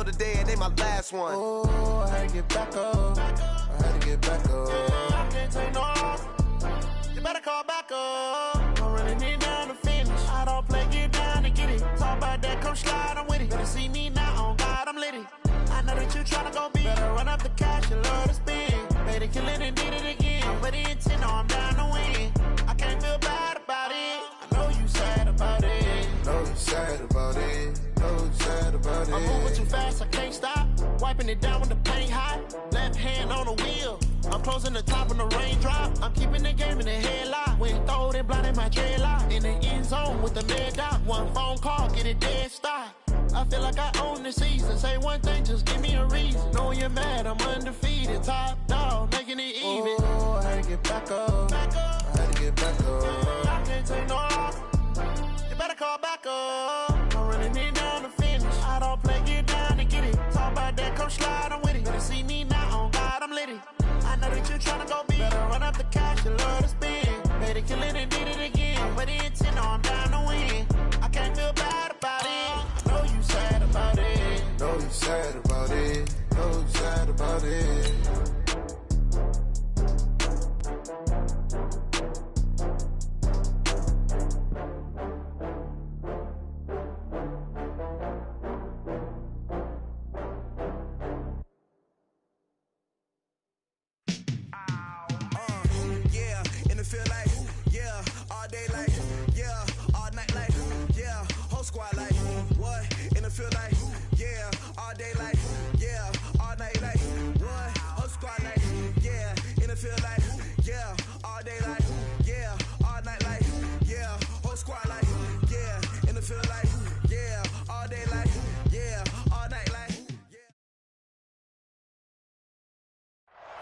today and they my last one. Oh, I had to get back up. I had to get back up. I can't take no off. You better call back up. I'm running it down to finish. I don't play, get down to get it. Talk about that, come slide, I'm with it. Better see me now, on God, I'm litty. I know that you tryna go be. Better run up the cash, you love to spend. Better kill it and did it again. I'm with the intent, no, I'm down to win. I can't feel bad about it. I know you sad about it. Know you sad about it. Know you sad about it. I'm moving too fast, I can't stop. Wiping it down when the paint hot. Left hand on the wheel. I'm closing the top when the raindrop. I'm keeping the game in the headlock. When throw it, blinding my dreadlock. In the end zone with the mad dot. One phone call, get it dead stop. I feel like I own the season. Say one thing, just give me a reason. Know you're mad, I'm undefeated. Top dog, making it even. Oh, I had to get back up. I had to get back up. I can't take no off. You better call back up. I'm running it down to finish. I don't play, get down to get it. Talk about that, come slide, I'm with it. Better see me now, on God, I'm litty. I know that you tryna go be. Better run up the cash, you love to spend. Better kill it and did it again. But the intent, no, I'm down to win. I can't feel bad about it. I know you sad about it. Know you sad about it. Know you sad about it.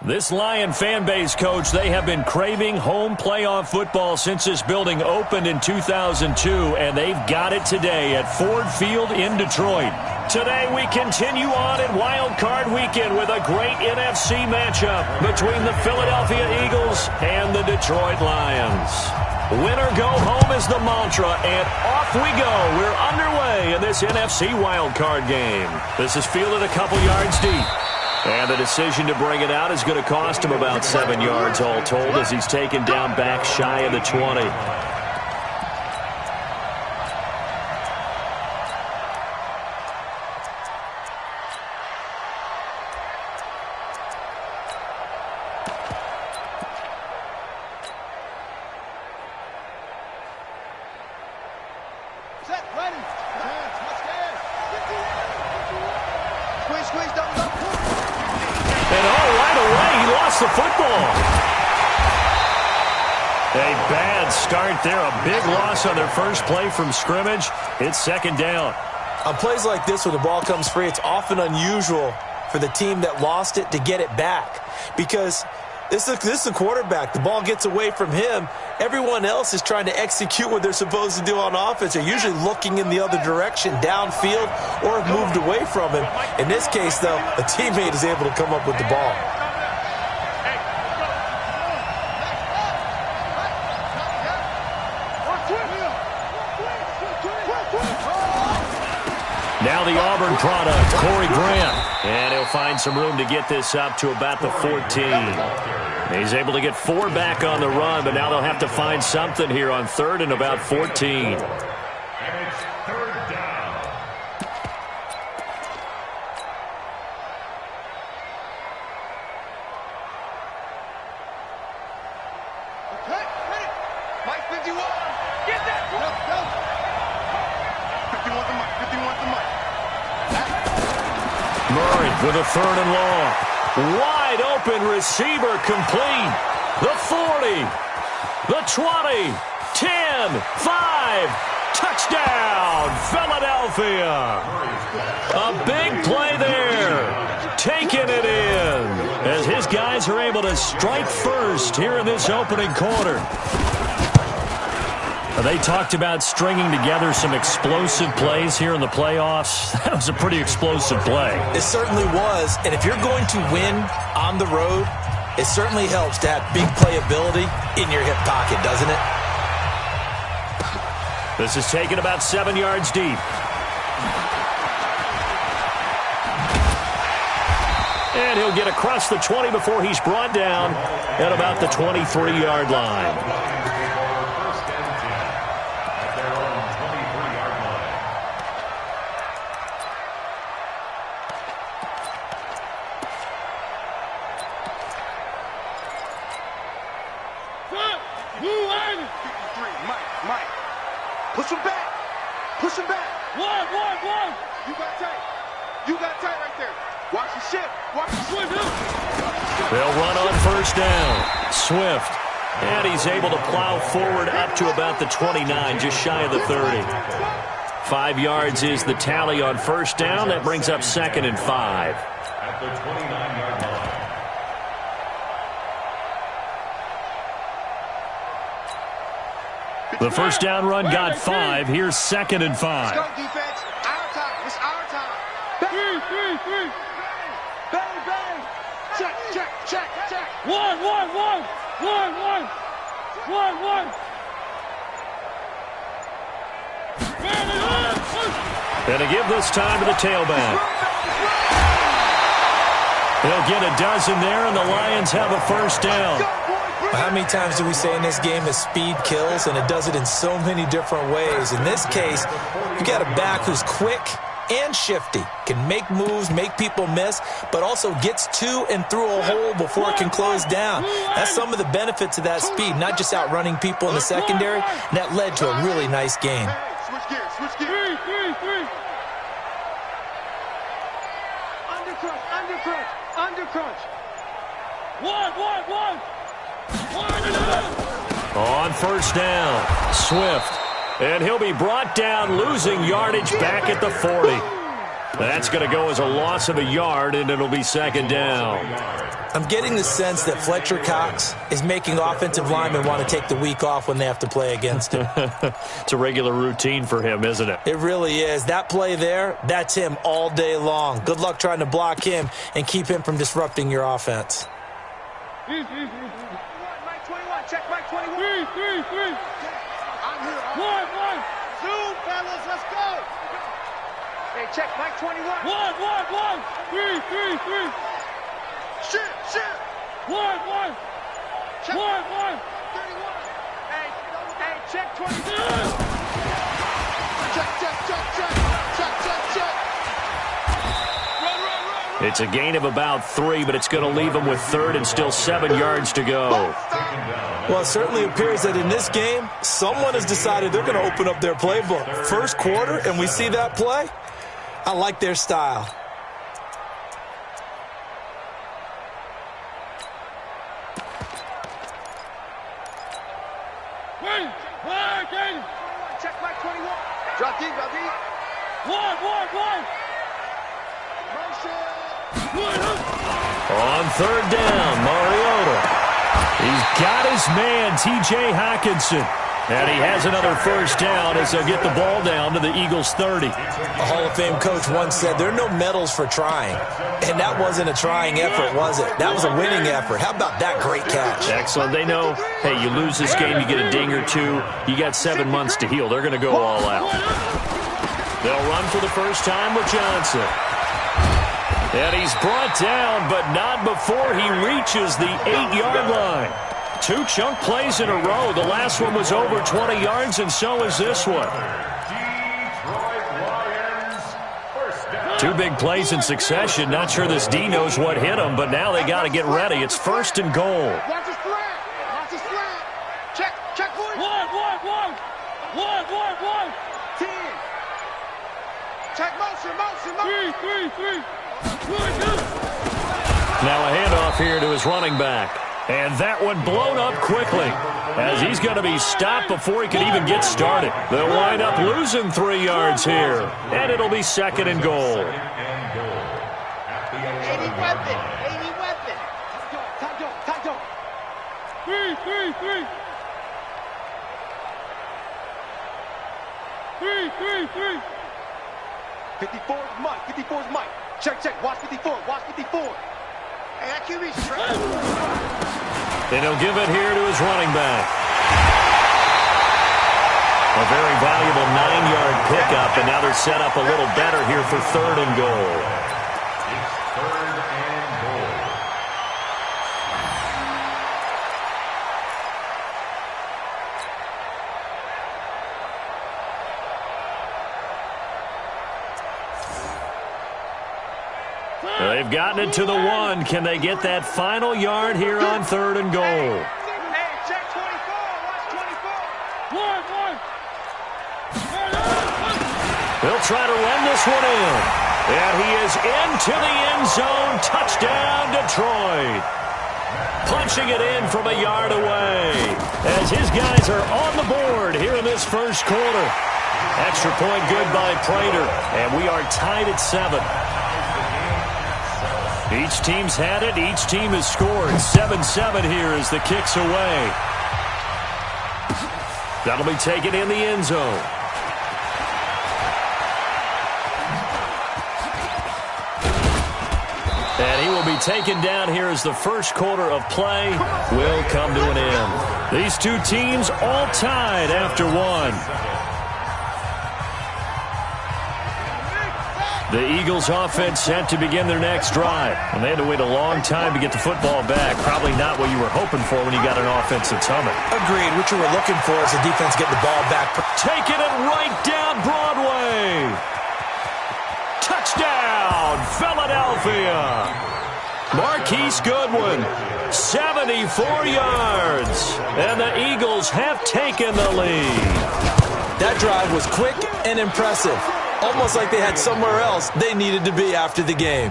This Lion fan base, Coach, they have been craving home playoff football since this building opened in 2002, and they've got it today at Ford Field in Detroit. Today we continue on in Wild Card Weekend with a great NFC matchup between the Philadelphia Eagles and the Detroit Lions. Win or go home is the mantra, and off we go. We're underway in this NFC Wild Card game. This is fielded a couple yards deep. And the decision to bring it out is going to cost him about 7 yards all told as he's taken down back shy of the 20. Set, ready. Squeeze, squeeze, double up. And right away, he lost the football. A bad start there. A big loss on their first play from scrimmage. It's second down. On plays like this, when the ball comes free, it's often unusual for the team that lost it to get it back. Because this is the quarterback. The ball gets away from him. Everyone else is trying to execute what they're supposed to do on offense. They're usually looking in the other direction, downfield, or have moved away from him. In this case, though, a teammate is able to come up with the ball. Now the Auburn product, Corey Grant. And he'll find some room to get this up to about the 14. He's able to get 4 back on the run, but now they'll have to find something here on 3rd and about 14. Murray with a 3rd and long. Wide open receiver complete. The 40, the 20, 10, 5, touchdown, Philadelphia. A big play there, taking it in, as his guys are able to strike first here in this opening quarter. They talked about stringing together some explosive plays here in the playoffs. That was a pretty explosive play. It certainly was, and if you're going to win on the road, it certainly helps to have big playability in your hip pocket, doesn't it? This is taken about 7 yards deep. And he'll get across the 20 before he's brought down at about the 23-yard line. Mike. Push him back. Push him back. One. You got tight right there. Watch the shift. Watch the Swift. They'll run on first down. Swift. And he's able to plow forward up to about the 29, just shy of the 30. 5 yards is the tally on first down. That brings up 2nd and 5. At the 29-yard line. The first down run got 5. Here's 2nd and 5. Let's go, defense. Our time. It's our time. Bang. Bang. Check. One. And to give this time to the tailback. They'll get a dozen there, and the Lions have a first down. How many times do we say in this game that speed kills, and it does it in so many different ways? In this case, you got a back who's quick and shifty, can make moves, make people miss, but also gets to and through a hole before it can close down. That's some of the benefits of that speed, not just outrunning people in the secondary, and that led to a really nice game. Switch gears. Undercrunch. One. On first down, Swift. And he'll be brought down, losing yardage back at the 40. That's going to go as a loss of a yard, and it'll be 2nd down. I'm getting the sense that Fletcher Cox is making offensive linemen want to take the week off when they have to play against him. It's a regular routine for him, isn't it? It really is. That play there, that's him all day long. Good luck trying to block him and keep him from disrupting your offense. Mike 21. Check Mike 21. 3. I'm here. One. Zoom, fellas. Let's go. Hey, check Mike 21. One. 3. Shit. One. Check. 31. Hey, check 22. Check. Run. It's a gain of about 3, but it's going to leave them with 3rd and still 7 yards to go. Well, it certainly appears that in this game, someone has decided they're going to open up their playbook. First quarter, and we see that play. I like their style. Check Mike 21. Drop deep. One. On 3rd down, Mariota. He's got his man, T.J. Hockenson. And he has another first down as they'll get the ball down to the Eagles' 30. A Hall of Fame coach once said, there are no medals for trying. And that wasn't a trying effort, was it? That was a winning effort. How about that great catch? Excellent. They know, hey, you lose this game, you get a ding or 2. You got 7 months to heal. They're going to go all out. They'll run for the first time with Johnson. And he's brought down, but not before he reaches the 8-yard line. 2 chunk plays in a row. The last one was over 20 yards, and so is this one. 2 big plays in succession. Not sure this D knows what hit him, but now they got to get ready. It's 1st and goal. Watch his flat. Check. One. 10. Check motion. 3. Now a handoff here to his running back. And that one blown up quickly as he's going to be stopped before he can even get started. They'll wind up losing 3 yards here. And it'll be 2nd and goal. 80 weapon. Time go. 3. 54's Mike. Check. Watch 54. Hey, that QB's straight. And he'll give it here to his running back. A very valuable 9-yard pickup, and now they're set up a little better here for 3rd and goal. It's 3rd and goal. They've gotten it to the 1. Can they get that final yard here on 3rd and goal? Hey, check 24. Watch 24. They'll try to run this one in. And he is into the end zone. Touchdown, Detroit. Punching it in from a yard away as his guys are on the board here in this first quarter. Extra point good by Prater, and we are tied at 7. Each team's had it. Each team has scored. 7-7 here as the kick's away. That'll be taken in the end zone. And he will be taken down here as the first quarter of play will come to an end. These two teams all tied after 1. The Eagles offense set to begin their next drive. And they had to wait a long time to get the football back. Probably not what you were hoping for when you got an offense that's humming. Agreed. What you were looking for is the defense getting the ball back. Taking it right down Broadway. Touchdown, Philadelphia. Marquise Goodwin, 74 yards. And the Eagles have taken the lead. That drive was quick and impressive. Almost like they had somewhere else they needed to be after the game.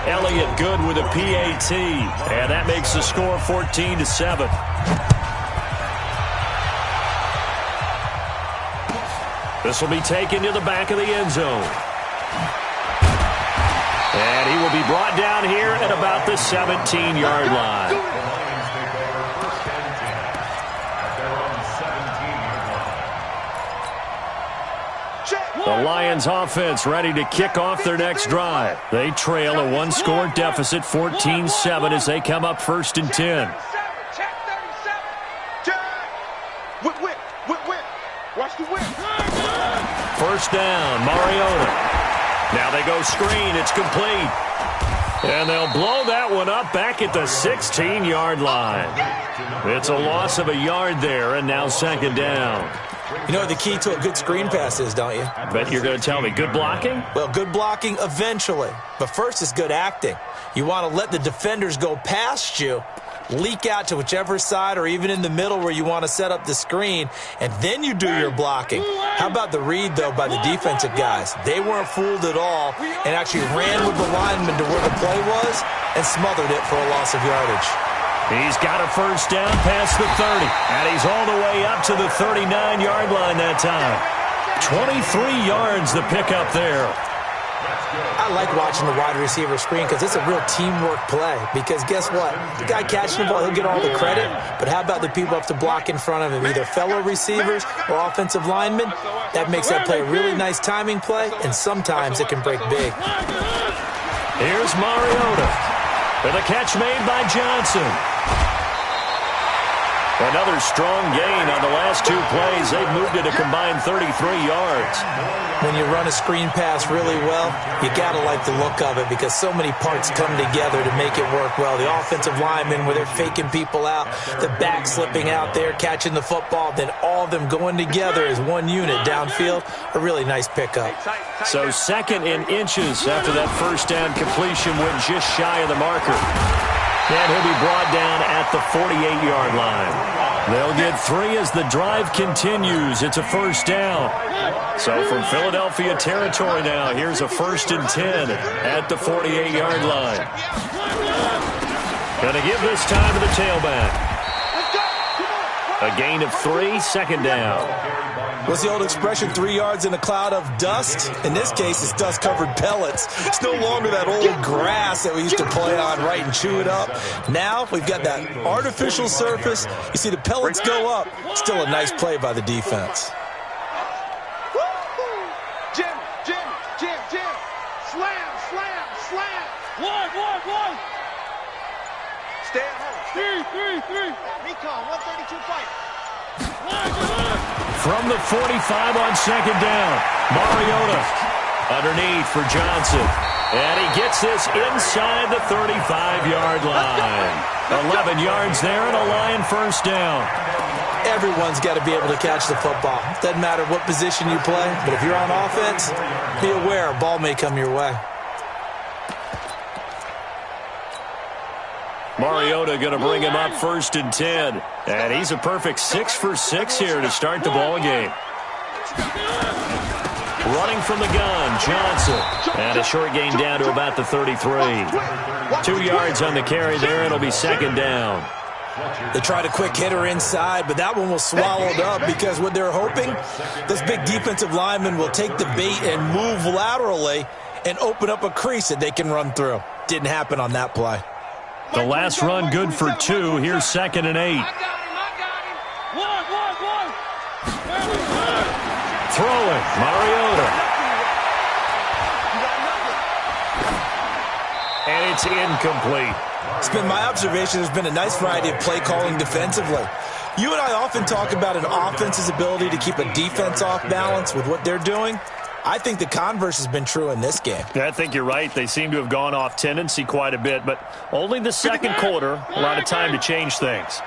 Elliott good with a PAT. And that makes the score 14-7. This will be taken to the back of the end zone. And he will be brought down here at about the 17-yard line. The Lions offense ready to kick off their next drive. They trail a one-score deficit, 14-7, as they come up 1st and 10. Watch the whip. First down, Mariota. Now they go screen. It's complete. And they'll blow that one up back at the 16-yard line. It's a loss of a yard there, and now 2nd down. You know what the key to a good screen pass is, don't you? I bet you're going to tell me good blocking? Well, good blocking eventually. But first is good acting. You want to let the defenders go past you, leak out to whichever side or even in the middle where you want to set up the screen, and then you do your blocking. How about the read, though, by the defensive guys? They weren't fooled at all and actually ran with the lineman to where the play was and smothered it for a loss of yardage. He's got a first down past the 30, and he's all the way up to the 39-yard line that time. 23 yards the pickup there. I like watching the wide receiver screen because it's a real teamwork play. Because guess what? The guy catching the ball, he'll get all the credit. But how about the people up to block in front of him, either fellow receivers or offensive linemen? That makes that play a really nice timing play, and sometimes it can break big. Here's Mariota. And the catch made by Johnson. Another strong gain on the last 2 plays. They've moved it a combined 33 yards. When you run a screen pass really well, you got to like the look of it because so many parts come together to make it work well. The offensive linemen, where they're faking people out, the back slipping out there, catching the football, then all of them going together as one unit downfield. A really nice pickup. So 2nd and inches after that first down completion went just shy of the marker. And he'll be brought down at the 48-yard line. They'll get 3 as the drive continues. It's a first down. So from Philadelphia territory now, here's a 1st and 10 at the 48-yard line. Gonna give this time to the tailback. A gain of 3, 2nd down. What's the old expression, 3 yards in a cloud of dust? In this case, it's dust-covered pellets. It's no longer that old grass that we used to play on, right, and chew it up. Now we've got that artificial surface. You see the pellets go up. Still a nice play by the defense. Jim. Slam. One. Stay at home. 3. Recon, 132 fight. From the 45 on 2nd down, Mariota underneath for Johnson. And he gets this inside the 35-yard line. 11 yards there and a Lion first down. Everyone's got to be able to catch the football. Doesn't matter what position you play, but if you're on offense, be aware a ball may come your way. Mariota going to bring him up 1st and 10. And he's a perfect 6 for 6 here to start the ball game. Running from the gun, Johnson. And a short gain down to about the 33. 2 yards on the carry there. It'll be 2nd down. They tried a quick hitter inside, but that one was swallowed up because what they're hoping, this big defensive lineman will take the bait and move laterally and open up a crease that they can run through. Didn't happen on that play. The last run good for 2. Here's 2nd and 8. Throwing, Mariota. And it's incomplete. It's been my observation there's been a nice variety of play calling defensively. You and I often talk about an offense's ability to keep a defense off balance with what they're doing. I think the converse has been true in this game. Yeah, I think you're right. They seem to have gone off tendency quite a bit, but only the 2nd quarter, a lot of time to change things.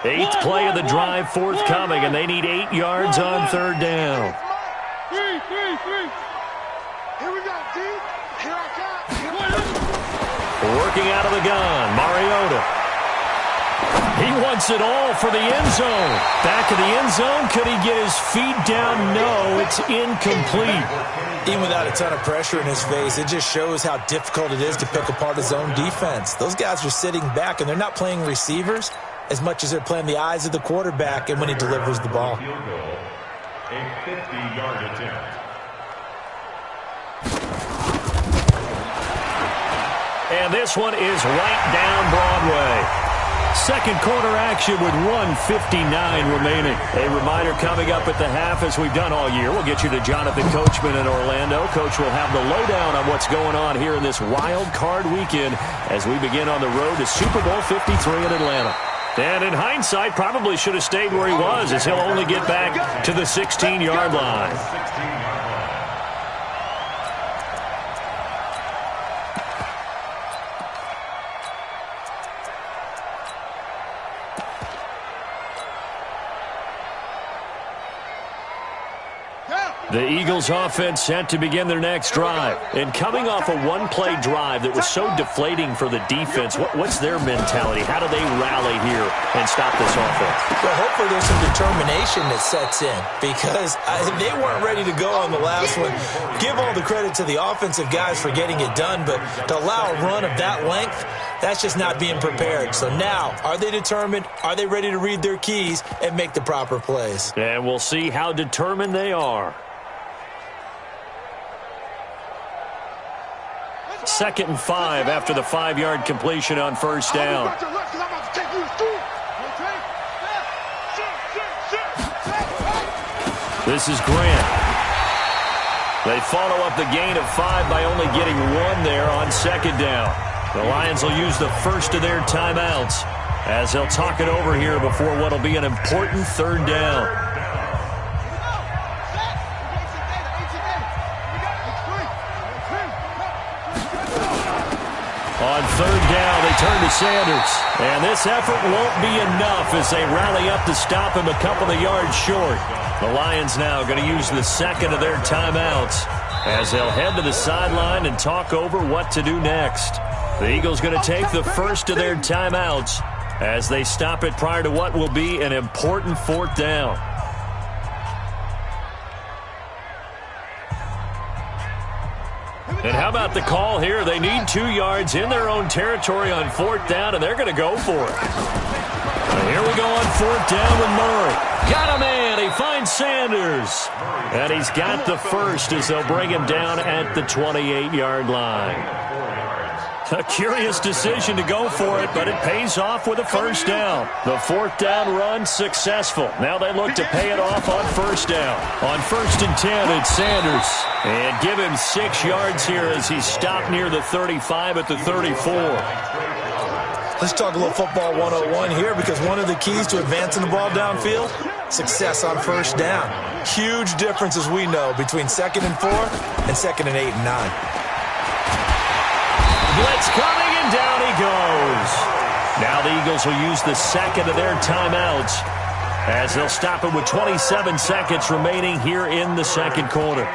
8th play of the drive forthcoming, and they need 8 yards on 3rd down. Here we go, D. Here I come. Working out of the gun, Mariota. He wants it all for the end zone. Back of the end zone. Could he get his feet down? No, it's incomplete. Even without a ton of pressure in his face, it just shows how difficult it is to pick apart his own defense. Those guys are sitting back, and they're not playing receivers as much as they're playing the eyes of the quarterback and when he delivers the ball. A 50-yard attempt. And this one is right down Broadway. 2nd quarter action with 1:59 remaining. A reminder coming up at the half, as we've done all year. We'll get you to Jonathan Coachman in Orlando. Coach will have the lowdown on what's going on here in this wild card weekend as we begin on the road to Super Bowl 53 in Atlanta. And in hindsight, probably should have stayed where he was, as he'll only get back to the 16-yard line. The Eagles offense set to begin their next drive. And coming off a one-play drive that was so deflating for the defense, what's their mentality? How do they rally here and stop this offense? Well, hopefully there's some determination that sets in because they weren't ready to go on the last one. Give all the credit to the offensive guys for getting it done, but to allow a run of that length, that's just not being prepared. So now, are they determined? Are they ready to read their keys and make the proper plays? And we'll see how determined they are. 2nd and 5 after the 5-yard completion on 1st down. This is Grant. They follow up the gain of 5 by only getting 1 there on 2nd down. The Lions will use the first of their timeouts as they'll talk it over here before what will be an important 3rd down. On 3rd down, they turn to Sanders. And this effort won't be enough as they rally up to stop him a couple of yards short. The Lions now going to use the 2nd of their timeouts as they'll head to the sideline and talk over what to do next. The Eagles going to take the first of their timeouts as they stop it prior to what will be an important 4th down. And how about the call here? They need 2 yards in their own territory on 4th down, and they're going to go for it. And here we go on 4th down with Murray. Got a man. He finds Sanders. And he's got the first as they'll bring him down at the 28-yard line. A curious decision to go for it, but it pays off with a 1st down. The 4th down run successful. Now they look to pay it off on 1st down. On 1st and 10, it's Sanders. And give him 6 yards here as he's stopped near the 35 at the 34. Let's talk a little football 101 here because one of the keys to advancing the ball downfield, success on 1st down. Huge difference, as we know, between 2nd and 4 and 2nd and 8 and 9. Blitz coming, and down he goes. Now the Eagles will use the 2nd of their timeouts as they'll stop it with 27 seconds remaining here in the 2nd quarter.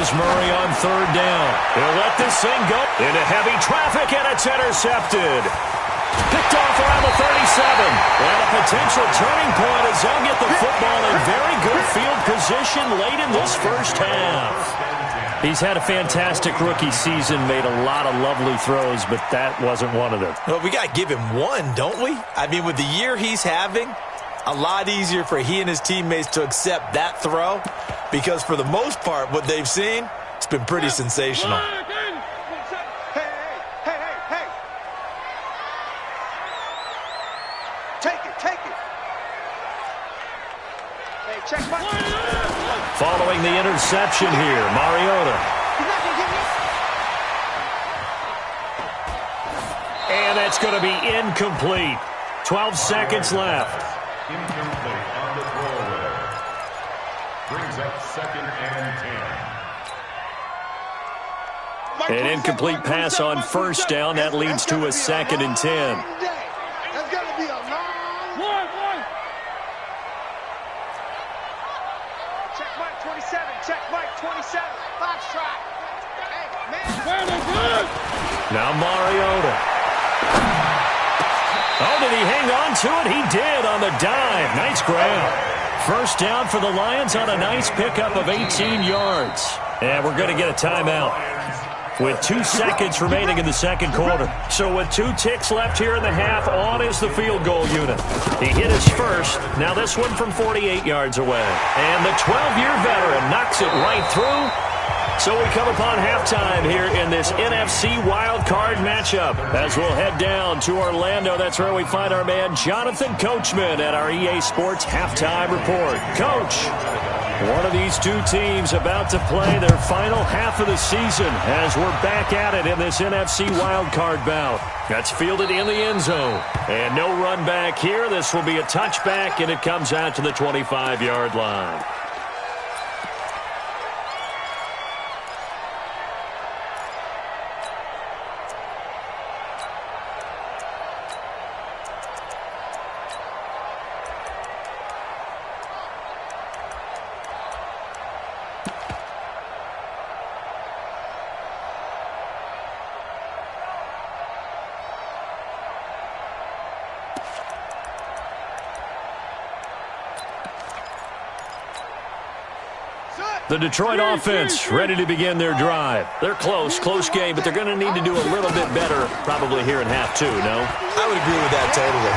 is Murray on third down. He'll let this thing go into heavy traffic, and it's intercepted. Picked off around the 37. And a potential turning point as they'll get the football in very good field position late in this first half. He's had a fantastic rookie season, made a lot of lovely throws, but that wasn't one of them. Well, we got to give him one, don't we? I mean, with the year he's having, a lot easier for he and his teammates to accept that throw because for the most part, what they've seen, it's been pretty sensational. Following the interception here, Mariota. And that's going to be incomplete. 12 seconds left. Incomplete on the throwaway. Brings up 2nd and 10. An incomplete pass on first down. That leads to a 2nd and 10. That's going to be a long one. Check Mike 27. Check Mike 27. Box trot. Hey, man. Now Mariota. Oh, did he hang on to it? He did on the dive. Nice grab. First down for the Lions on a nice pickup of 18 yards. And we're going to get a timeout with 2 seconds remaining in the second quarter. So with 2 ticks left here in the half, on is the field goal unit. He hit his first. Now this one from 48 yards away. And the 12-year veteran knocks it right through. So we come upon halftime here in this NFC wildcard matchup. As we'll head down to Orlando, that's where we find our man Jonathan Coachman at our EA Sports Halftime Report. Coach, one of these two teams about to play their final half of the season as we're back at it in this NFC wildcard bout. That's fielded in the end zone. And no run back here. This will be a touchback, and it comes out to the 25-yard line. The Detroit offense ready to begin their drive. They're close game, but they're going to need to do a little bit better probably here in half 2, no? I would agree with that totally.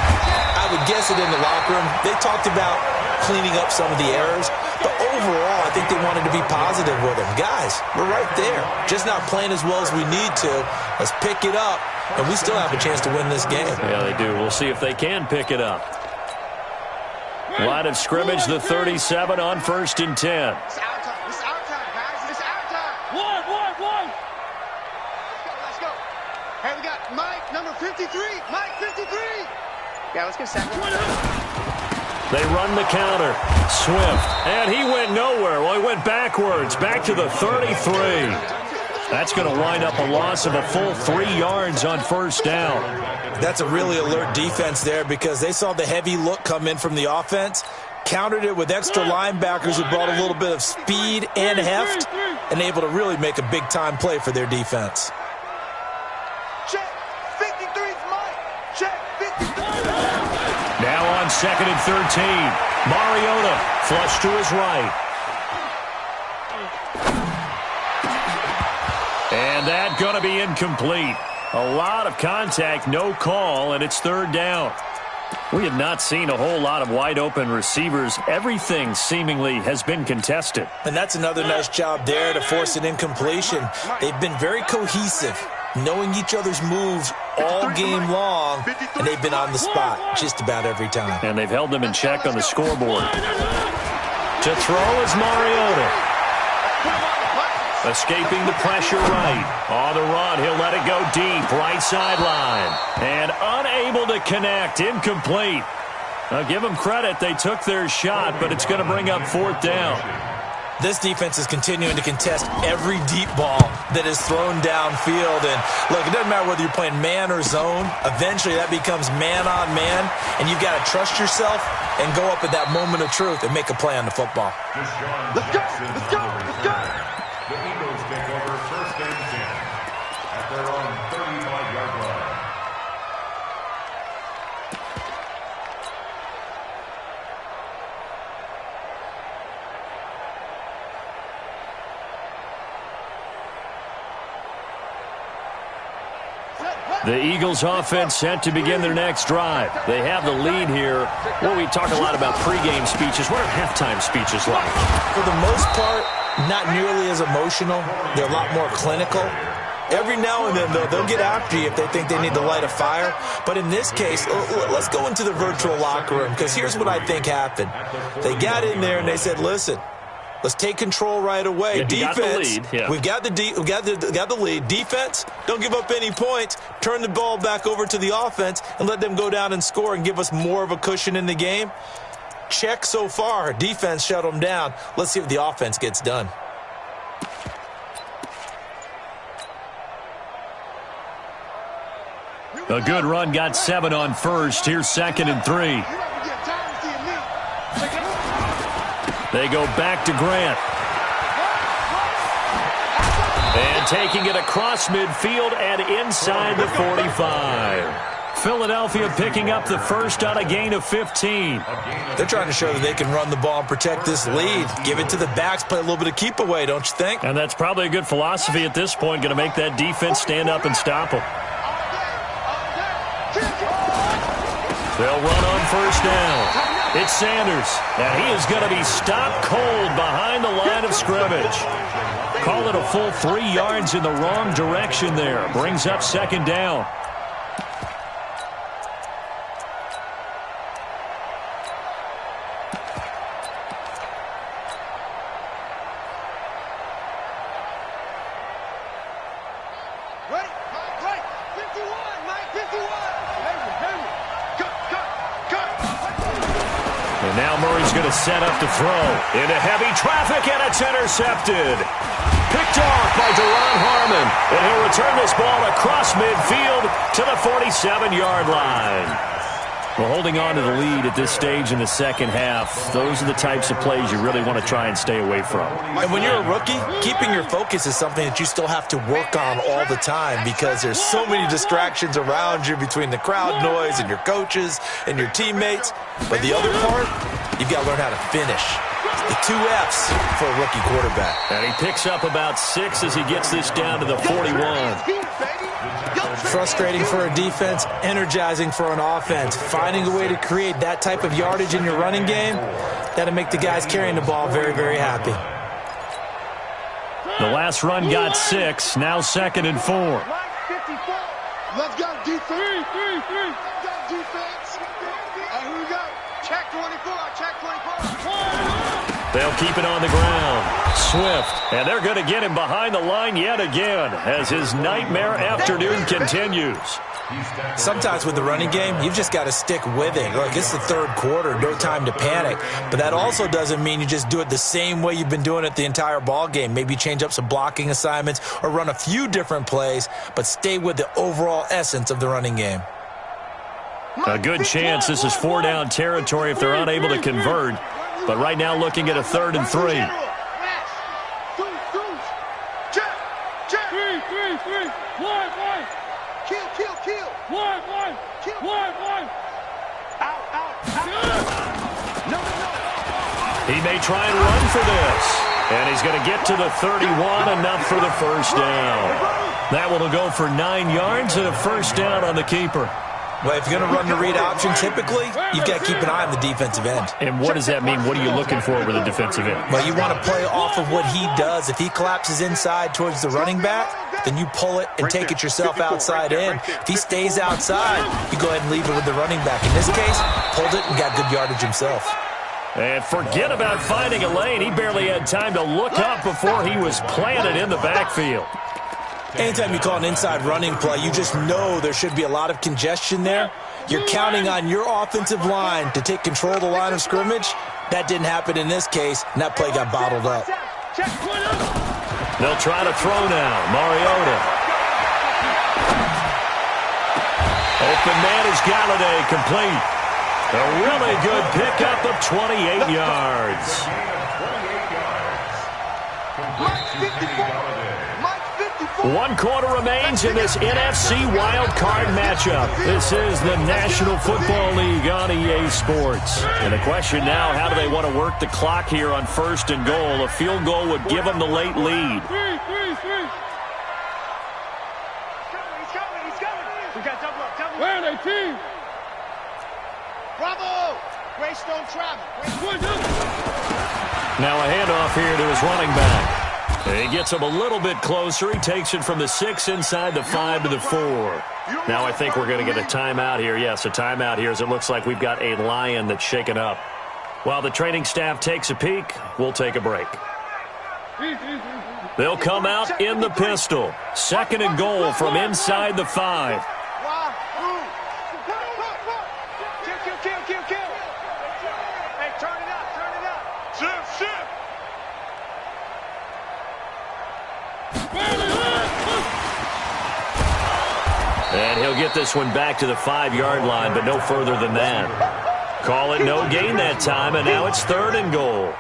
I would guess it in the locker room. They talked about cleaning up some of the errors, but overall, I think they wanted to be positive with them. Guys, we're right there. Just not playing as well as we need to. Let's pick it up, and we still have a chance to win this game. Yeah, they do. We'll see if they can pick it up. Line of scrimmage, the 37 on 1st and 10. Hey, we got Mike, number 53. Mike, 53. Yeah, let's get second. They run the counter. Swift. And he went nowhere. Well, he went backwards. Back to the 33. That's going to wind up a loss of a full 3 yards on first down. That's a really alert defense there because they saw the heavy look come in from the offense, countered it with extra linebackers who brought a little bit of speed and heft, and able to really make a big-time play for their defense. Now on 2nd and 13. Mariota flush to his right. And that going to be incomplete. A lot of contact, no call, and it's 3rd down. We have not seen a whole lot of wide-open receivers. Everything seemingly has been contested. And that's another nice job there to force an incompletion. They've been very cohesive, knowing each other's moves all game long, and they've been on the spot just about every time. And they've held them in check on the scoreboard. To throw is Mariota. Escaping the pressure right. On the run, he'll let it go deep, right sideline. And unable to connect, incomplete. Now give them credit, they took their shot, but it's going to bring up 4th down. This defense is continuing to contest every deep ball that is thrown downfield. And look, it doesn't matter whether you're playing man or zone. Eventually that becomes man on man, and you've got to trust yourself and go up at that moment of truth and make a play on the football. Let's go! Let's go! Let's go! The Eagles offense set to begin their next drive. They have the lead here. Well, we talk a lot about pregame speeches. What are halftime speeches like? For the most part, not nearly as emotional. They're a lot more clinical. Every now and then, though, they'll get after you if they think they need to light a fire. But in this case, let's go into the virtual locker room, because here's what I think happened. They got in there and they said, listen, let's take control right away. Yeah, defense, we've got the lead. Defense, don't give up any points. Turn the ball back over to the offense and let them go down and score and give us more of a cushion in the game. Check so far. Defense shut them down. Let's see if the offense gets done. A good run got 7 on first. Here's 2nd and 3. They go back to Grant. And taking it across midfield and inside the 45. Philadelphia picking up the first on a gain of 15. They're trying to show that they can run the ball and protect this lead. Give it to the backs, play a little bit of keep away, don't you think? And that's probably a good philosophy at this point, going to make that defense stand up and stop them. They'll run on first down. It's Sanders, and he is going to be stopped cold behind the line of scrimmage. Call it a full 3 yards in the wrong direction there. Brings up 2nd down. Set up to throw into heavy traffic, and it's intercepted. Picked off by Deron Harmon, and he'll return this ball across midfield to the 47-yard line. Well, holding on to the lead at this stage in the second half, those are the types of plays you really want to try and stay away from. And when you're a rookie, keeping your focus is something that you still have to work on all the time, because there's so many distractions around you between the crowd noise and your coaches and your teammates. But the other part, you've got to learn how to finish. The 2 F's for a rookie quarterback. And he picks up about 6 as he gets this down to the 41. Frustrating for a defense, energizing for an offense. Finding a way to create that type of yardage in your running game, that'll make the guys carrying the ball very, very happy. The last run got 6, now 2nd and 4. Let's go, defense. 3. Let's go, defense. Here we go. Check 24, check 24. They'll keep it on the ground. Swift, and they're going to get him behind the line yet again as his nightmare afternoon continues. Sometimes with the running game, you've just got to stick with it. Look, it's the 3rd quarter, no time to panic. But that also doesn't mean you just do it the same way you've been doing it the entire ball game. Maybe change up some blocking assignments or run a few different plays, but stay with the overall essence of the running game. A good chance this is 4-down territory if they're unable to convert. But right now looking at a 3rd and 3. He may try and run for this. And he's going to get to the 31, enough for the first down. That one will go for 9 yards and a first down on the keeper. Well, if you're going to run the read option, typically, you've got to keep an eye on the defensive end. And what does that mean? What are you looking for with a defensive end? Well, you want to play off of what he does. If he collapses inside towards the running back, then you pull it and take it yourself outside in. If he stays outside, you go ahead and leave it with the running back. In this case, pulled it and got good yardage himself. And forget about finding a lane. He barely had time to look up before he was planted in the backfield. Anytime you call an inside running play, you just know there should be a lot of congestion there. You're counting on your offensive line to take control of the line of scrimmage. That didn't happen in this case, and that play got bottled up. They'll try to throw now. Mariota. Open man is Galladay, complete. A really good pickup of 28 yards. 1 quarter remains in this NFC Wild Card matchup. This is the National Football League on EA Sports. And the question now, how do they want to work the clock here on 1st and goal? A field goal would give them the late lead. He's coming. We got double up, double up. Where are they, team? Bravo! Greystone travel. Now a handoff here to his running back. He gets him a little bit closer. He takes it from the 6 inside the 5 to the 4. Now I think we're going to get a timeout here. Yes, a timeout here as it looks like we've got a Lion that's shaken up. While the training staff takes a peek, we'll take a break. They'll come out in the pistol. 2nd and goal from inside the 5. Kill. Hey, turn it up. Shift. And he'll get this one back to the 5-yard line, but no further than that. Call it no gain that time, and now it's 3rd and goal.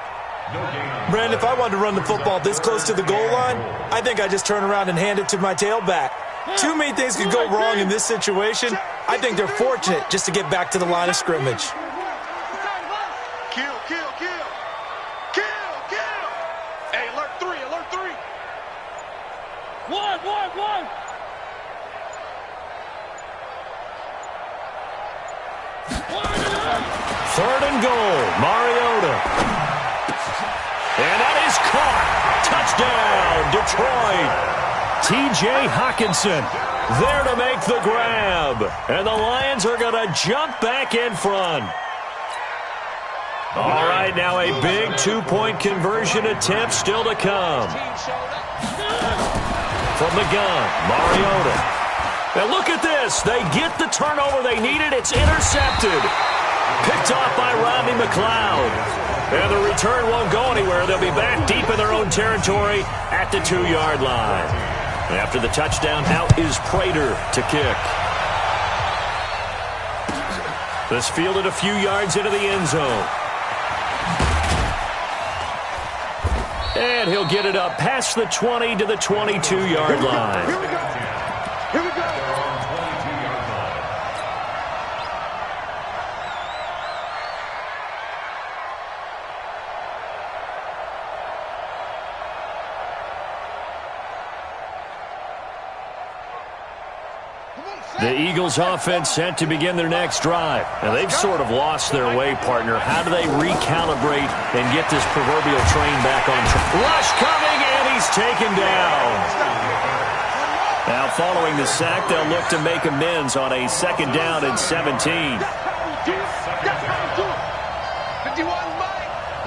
Brandon, if I wanted to run the football this close to the goal line, I think I just turn around and hand it to my tailback. Too many things could go wrong in this situation. I think they're fortunate just to get back to the line of scrimmage. Kill. Hey, alert 3. One. 3rd and goal, Mariota. And that is caught. Touchdown, Detroit. T.J. Hawkinson there to make the grab. And the Lions are going to jump back in front. All right, now a big 2-point conversion attempt still to come. From the gun, Mariota. Now look at this. They get the turnover they needed. It's intercepted. Picked off by Rodney McLeod. And the return won't go anywhere. They'll be back deep in their own territory at the 2-yard line. After the touchdown, out is Prater to kick. This fielded a few yards into the end zone. And he'll get it up past the 20 to the 22-yard line. Here we go. The Eagles offense set to begin their next drive. And they've sort of lost their way, partner. How do they recalibrate and get this proverbial train back on track? Rush coming, and he's taken down. Now following the sack, they'll look to make amends on a 2nd down and 17. 51,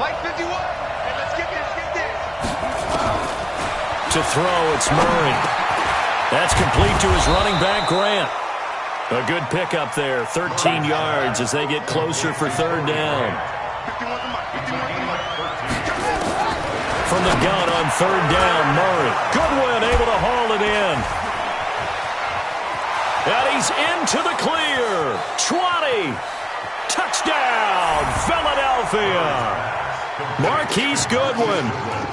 Mike 51. Hey, let's get this. To throw, it's Murray. That's complete to his running back, Grant. A good pickup there, 13 yards as they get closer for 3rd down. From the gun on 3rd down, Murray. Goodwin able to haul it in. And he's into the clear. 20. Touchdown, Philadelphia. Marquise Goodwin.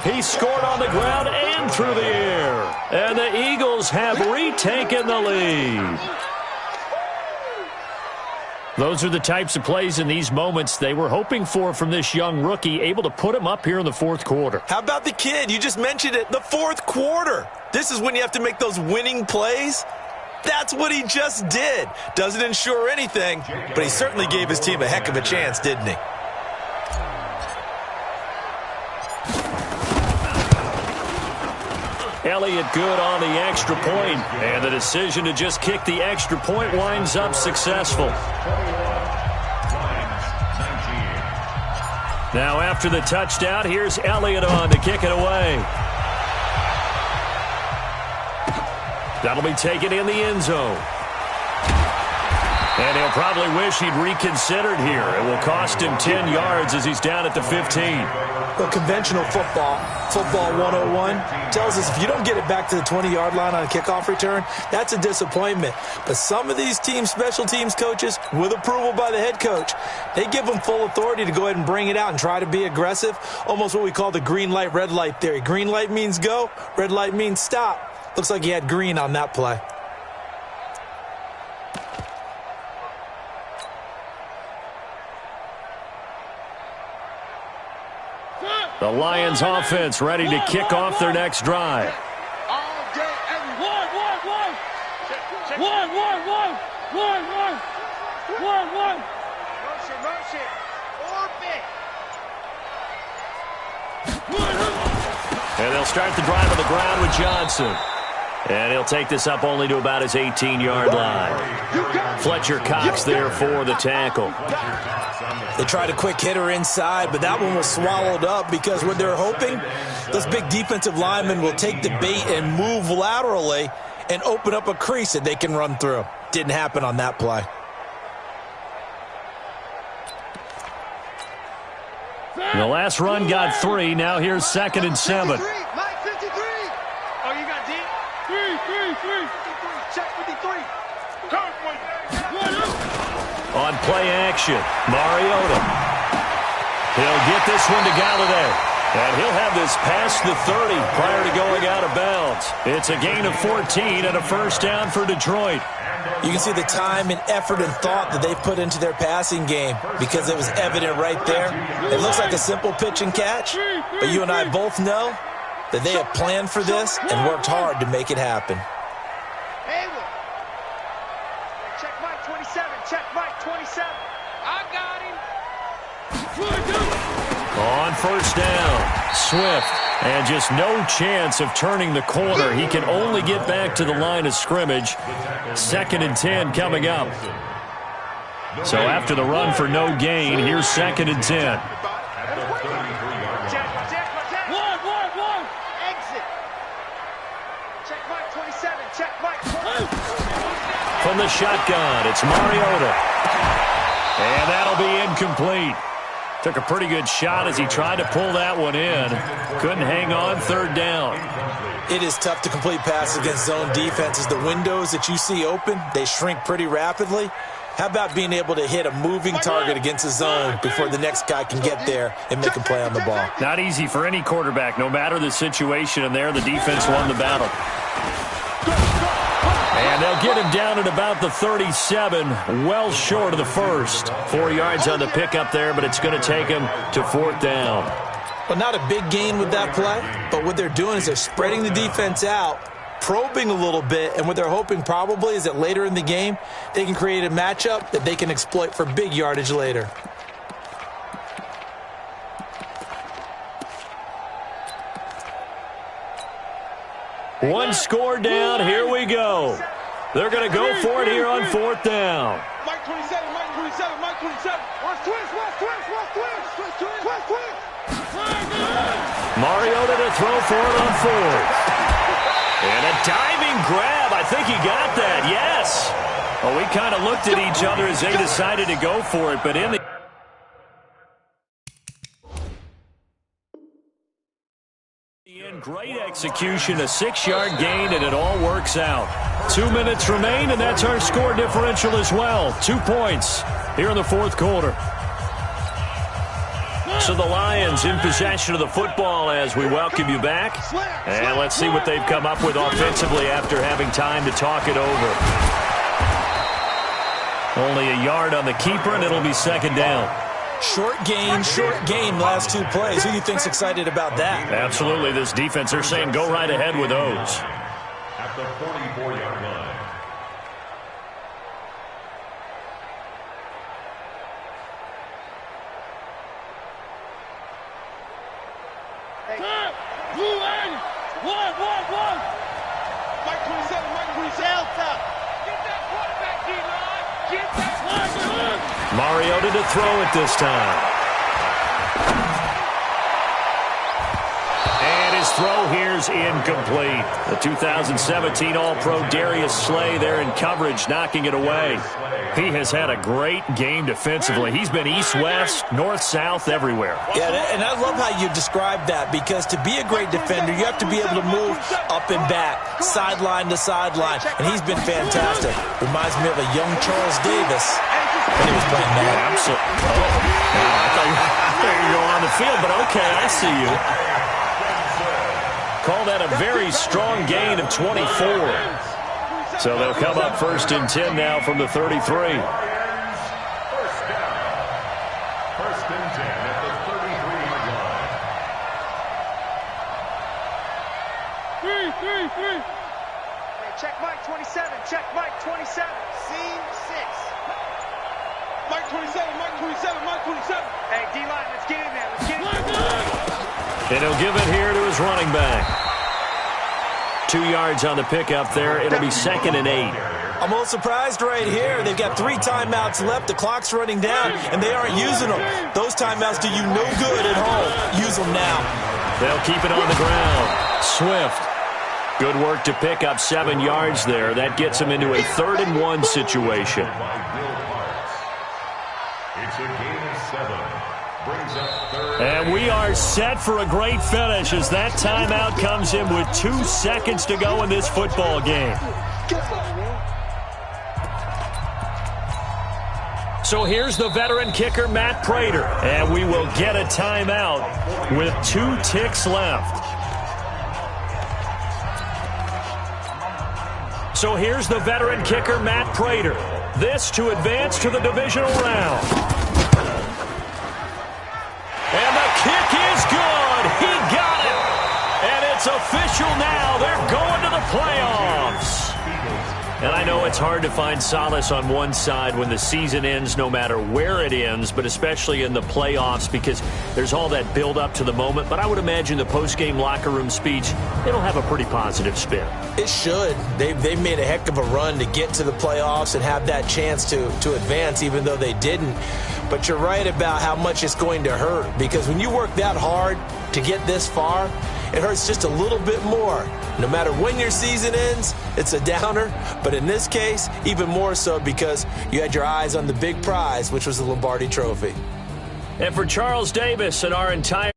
He scored on the ground and through the air. And the Eagles have retaken the lead. Those are the types of plays in these moments they were hoping for from this young rookie, able to put him up here in the 4th quarter. How about the kid? You just mentioned it, the 4th quarter. This is when you have to make those winning plays. That's what he just did. Doesn't ensure anything, but he certainly gave his team a heck of a chance, didn't he? Elliott good on the extra point, and the decision to just kick the extra point winds up successful. Now after the touchdown, here's Elliott on to kick it away. That'll be taken in the end zone. And he'll probably wish he'd reconsidered here. It will cost him 10 yards as he's down at the 15. Well, conventional football 101, tells us if you don't get it back to the 20-yard line on a kickoff return, that's a disappointment. But some of these team special teams coaches, with approval by the head coach, they give them full authority to go ahead and bring it out and try to be aggressive, almost what we call the green light, red light theory. Green light means go, red light means stop. Looks like he had green on that play. The Lions offense ready to kick off their next drive. All day, every one. Motion. Orbit. And they'll start the drive on the ground with Johnson. And he'll take this up only to about his 18-yard line. Fletcher Cox there for the tackle. They tried a quick hitter inside, but that one was swallowed up because what they're hoping, those big defensive linemen will take the bait and move laterally and open up a crease that they can run through. Didn't happen on that play. The last run got 3. Now here's 2nd and 7. Mike 53. Oh, you got D? 3. Check 53. On play action, Mariota. He'll get this one to Galladay. And he'll have this past the 30 prior to going out of bounds. It's a gain of 14 and a first down for Detroit. You can see the time and effort and thought that they put into their passing game because it was evident right there. It looks like a simple pitch and catch, but you and I both know that they have planned for this and worked hard to make it happen. Check Mike 27. Check Mike 27. I got him. On first down, Swift. And just no chance of turning the corner. He can only get back to the line of scrimmage. 2nd and 10 coming up. So after the run for no gain, here's 2nd and 10. Exit. Check Mike 27. Check Mike 27. From the shotgun, it's Mariota. And that'll be incomplete. Took a pretty good shot as he tried to pull that one in. Couldn't hang on 3rd down. It is tough to complete passes against zone defenses. The windows that you see open, they shrink pretty rapidly. How about being able to hit a moving target against a zone before the next guy can get there and make a play on the ball? Not easy for any quarterback, no matter the situation, and there the defense won the battle. And they'll get him down at about the 37, well short of the first. 4 yards on the pickup there, but it's going to take him to 4th down. Well, not a big gain with that play, but what they're doing is they're spreading the defense out, probing a little bit, and what they're hoping probably is that later in the game, they can create a matchup that they can exploit for big yardage later. One score down, here we go. They're going to go for it here on 4th down. Mike 27, Mike 27, Mike 27. Watch twist. Mariota to throw for it on 4th. And a diving grab. I think he got that, yes. Well, we kind of looked at each other as they decided to go for it, but in the great execution, a 6-yard gain, and it all works out. 2 minutes remain, and that's our score differential as well. 2 points here in the 4th quarter. So the Lions in possession of the football as we welcome you back. And let's see what they've come up with offensively after having time to talk it over. Only a yard on the keeper, and it'll be 2nd down. Short gain, last 2 plays. Who do you think's excited about that? Absolutely. This defense, they're saying go right ahead with those. At the 44-yard line. Mike 27, Mike 27. Delta. Get that quarterback, D-line. Get that quarterback. Mariota to throw it this time. And his throw here's incomplete. The 2017 All-Pro Darius Slay there in coverage, knocking it away. He has had a great game defensively. He's been east-west, north-south, everywhere. Yeah, and I love how you describe that, because to be a great defender, you have to be able to move up and back, sideline to sideline, and he's been fantastic. Reminds me of a young Charles Davis when he was playing that. Absolutely. I thought you were going on the field, but okay, I see you. Call that a very strong gain of 24. So they'll come up 1st and 10 now from the 33. First down. 1st and 10 at the 33-yard line. Hey, check Mike 27. Check Mike 27. Scene 6. Mike 27, Mike 27, Mike 27. Hey, D-line, let's get in there. Let's get in there. And he'll give it here to his running back. 2 yards on the pickup there. It'll be 2nd and 8. I'm a little surprised right here. They've got 3 timeouts left. The clock's running down, and they aren't using them. Those timeouts do you no good at home. Use them now. They'll keep it on the ground. Swift. Good work to pick up 7 yards there. That gets him into a 3rd and 1 situation. It's a gain of 7. Brings up 3rd. And we are set for a great finish as that timeout comes in with 2 seconds to go in this football game. So here's the veteran kicker, Matt Prater. And we will get a timeout with 2 ticks left. So here's the veteran kicker, Matt Prater. This to advance to the divisional round. And the kick is good. He got it. And it's official now. They're going to the playoffs. And I know it's hard to find solace on one side when the season ends, no matter where it ends, but especially in the playoffs because there's all that build up to the moment. But I would imagine the post-game locker room speech, it'll have a pretty positive spin. It should. They've made a heck of a run to get to the playoffs and have that chance to advance, even though they didn't. But you're right about how much it's going to hurt because when you work that hard to get this far, it hurts just a little bit more. No matter when your season ends, it's a downer. But in this case, even more so because you had your eyes on the big prize, which was the Lombardi Trophy. And for Charles Davis and our entire